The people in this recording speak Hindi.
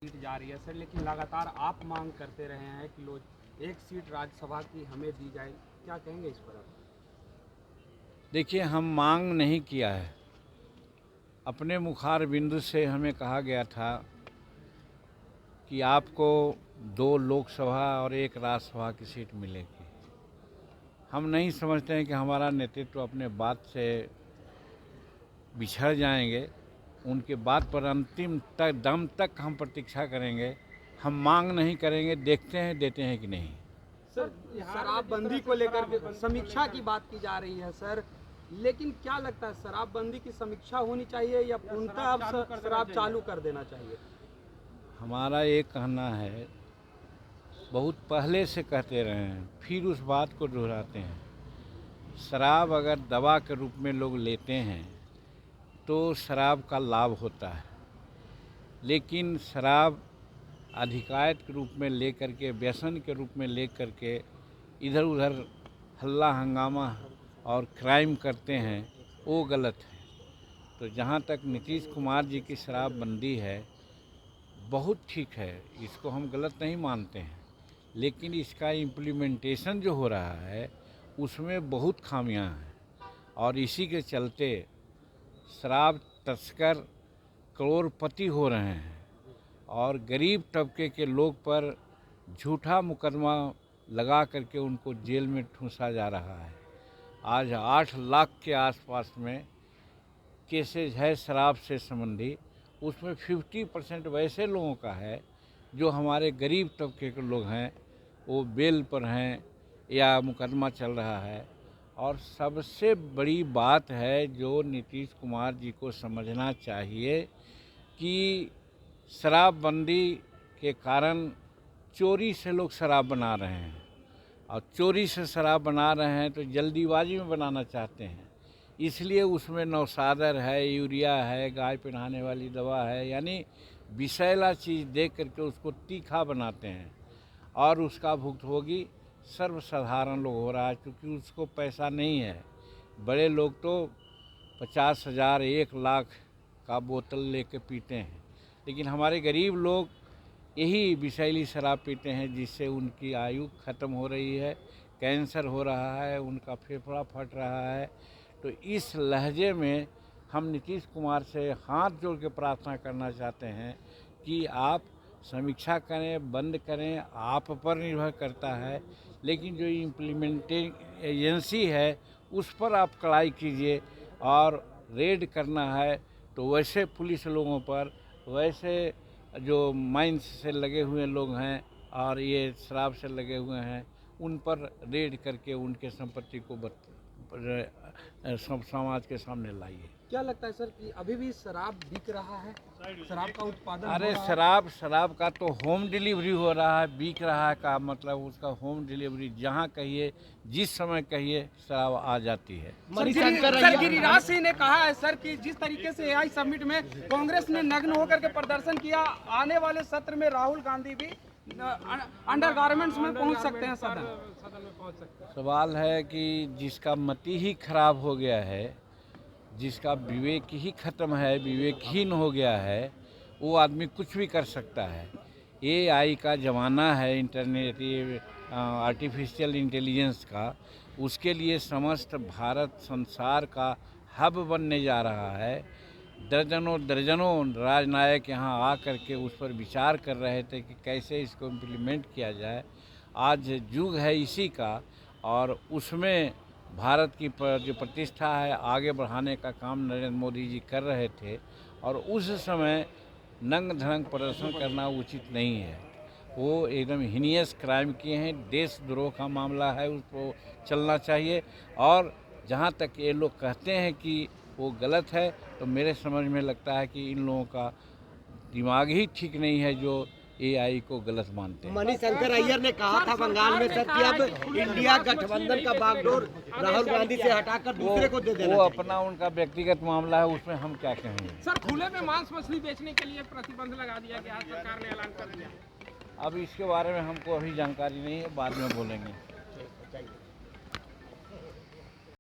सीट जा रही है सर, लेकिन लगातार आप मांग करते रहे हैं कि लोग एक सीट राज्यसभा की हमें दी जाए, क्या कहेंगे इस पर आप? देखिए, हम मांग नहीं किया है। अपने मुखार बिंदु से हमें कहा गया था कि आपको 2 लोकसभा और 1 राज्यसभा की सीट मिलेगी। हम नहीं समझते हैं कि हमारा नेतृत्व अपने बात से बिछड़ जाएंगे। उनके बात पर अंतिम तक दम तक हम प्रतीक्षा करेंगे। हम मांग नहीं करेंगे, देखते हैं देते हैं कि नहीं। सर, शराबबंदी को लेकर के समीक्षा की बात की जा रही है सर, लेकिन क्या लगता है शराबबंदी की समीक्षा होनी चाहिए या पूर्णतः अब शराब चालू कर देना चाहिए? हमारा ये कहना है, बहुत पहले से कहते रहे हैं, फिर उस बात को दोहराते हैं। शराब अगर दवा के रूप में लोग लेते हैं तो शराब का लाभ होता है, लेकिन शराब अधिकायत के रूप में ले करके, व्यसन के रूप में ले करके इधर उधर हल्ला हंगामा और क्राइम करते हैं, वो गलत है। तो जहाँ तक नीतीश कुमार जी की शराबबंदी है, बहुत ठीक है, इसको हम गलत नहीं मानते हैं, लेकिन इसका इम्प्लीमेंटेशन जो हो रहा है उसमें बहुत खामियां हैं और इसी के चलते शराब तस्कर करोड़पति हो रहे हैं और गरीब तबके के लोग पर झूठा मुकदमा लगा करके उनको जेल में ठूंसा जा रहा है। आज 8 लाख के आसपास में केसेज है शराब से संबंधी, उसमें 50% वैसे लोगों का है जो हमारे गरीब तबके के लोग हैं, वो बेल पर हैं या मुकदमा चल रहा है। और सबसे बड़ी बात है जो नीतीश कुमार जी को समझना चाहिए कि शराबबंदी के कारण चोरी से लोग शराब बना रहे हैं और चोरी से शराब बना रहे हैं तो जल्दीबाजी में बनाना चाहते हैं, इसलिए उसमें नौसादर है, यूरिया है, गाय पे नहाने वाली दवा है, यानी विषैला चीज़ देख करके उसको तीखा बनाते हैं और उसका भुगतभोगी सर्वसाधारण लोग हो रहा है, क्योंकि उसको पैसा नहीं है। बड़े लोग तो 50,000 1 लाख का बोतल लेके पीते हैं, लेकिन हमारे गरीब लोग यही विषैली शराब पीते हैं जिससे उनकी आयु ख़त्म हो रही है, कैंसर हो रहा है, उनका फेफड़ा फट रहा है। तो इस लहजे में हम नीतीश कुमार से हाथ जोड़ के प्रार्थना करना चाहते हैं कि आप समीक्षा करें, बंद करें, आप पर निर्भर करता है, लेकिन जो इम्प्लीमेंटिंग एजेंसी है उस पर आप कड़ाई कीजिए और रेड करना है तो वैसे पुलिस लोगों पर, वैसे जो माइंस से लगे हुए लोग हैं और ये शराब से लगे हुए हैं, उन पर रेड करके उनके संपत्ति को समाज के सामने लाइए। क्या लगता है सर कि अभी भी शराब बिक रहा है, शराब का उत्पादन अरे हो रहा है? शराब का तो होम डिलीवरी हो रहा है, बिक रहा है का मतलब उसका होम डिलीवरी जहाँ कहिए, जिस समय कहिए शराब आ जाती है। सर, गिरिराज सिंह ने कहा है सर कि जिस तरीके से एआई समिट में कांग्रेस ने नग्न होकर के प्रदर्शन किया, आने वाले सत्र में राहुल गांधी भी अंडर गारमेंट्स में पहुंच सकते हैं, सदन में पहुंच सकते हैं। सवाल है कि जिसका मति ही खराब हो गया है, जिसका विवेक ही खत्म है, विवेकहीन हो गया है, वो आदमी कुछ भी कर सकता है। एआई का ज़माना है, इंटरनेट आर्टिफिशियल इंटेलिजेंस का, उसके लिए समस्त भारत संसार का हब बनने जा रहा है। दर्जनों दर्जनों राजनायक यहाँ आ कर के उस पर विचार कर रहे थे कि कैसे इसको इम्प्लीमेंट किया जाए। आज युग है इसी का और उसमें भारत की जो प्रतिष्ठा है आगे बढ़ाने का काम नरेंद्र मोदी जी कर रहे थे और उस समय नंग धड़ंग प्रदर्शन करना उचित नहीं है। वो एकदम हीनियस क्राइम किए हैं, देशद्रोह का मामला है, उसको चलना चाहिए। और जहाँ तक ये लोग कहते हैं कि वो गलत है, तो मेरे समझ में लगता है कि इन लोगों का दिमाग ही ठीक नहीं है जो एआई को गलत मानते हैं। मणिशंकर अय्यर ने कहा था बंगाल में सर कि अब इंडिया गठबंधन का बागडोर राहुल गांधी से हटाकर दूसरे को दे देना। वो अपना उनका व्यक्तिगत मामला है, उसमें हम क्या कहेंगे। सर, खुले में मांस मछली बेचने के लिए प्रतिबंध लगा दिया गया, सरकार ने ऐलान कर दिया। अब इसके बारे में हमको अभी जानकारी नहीं है, बाद में बोलेंगे।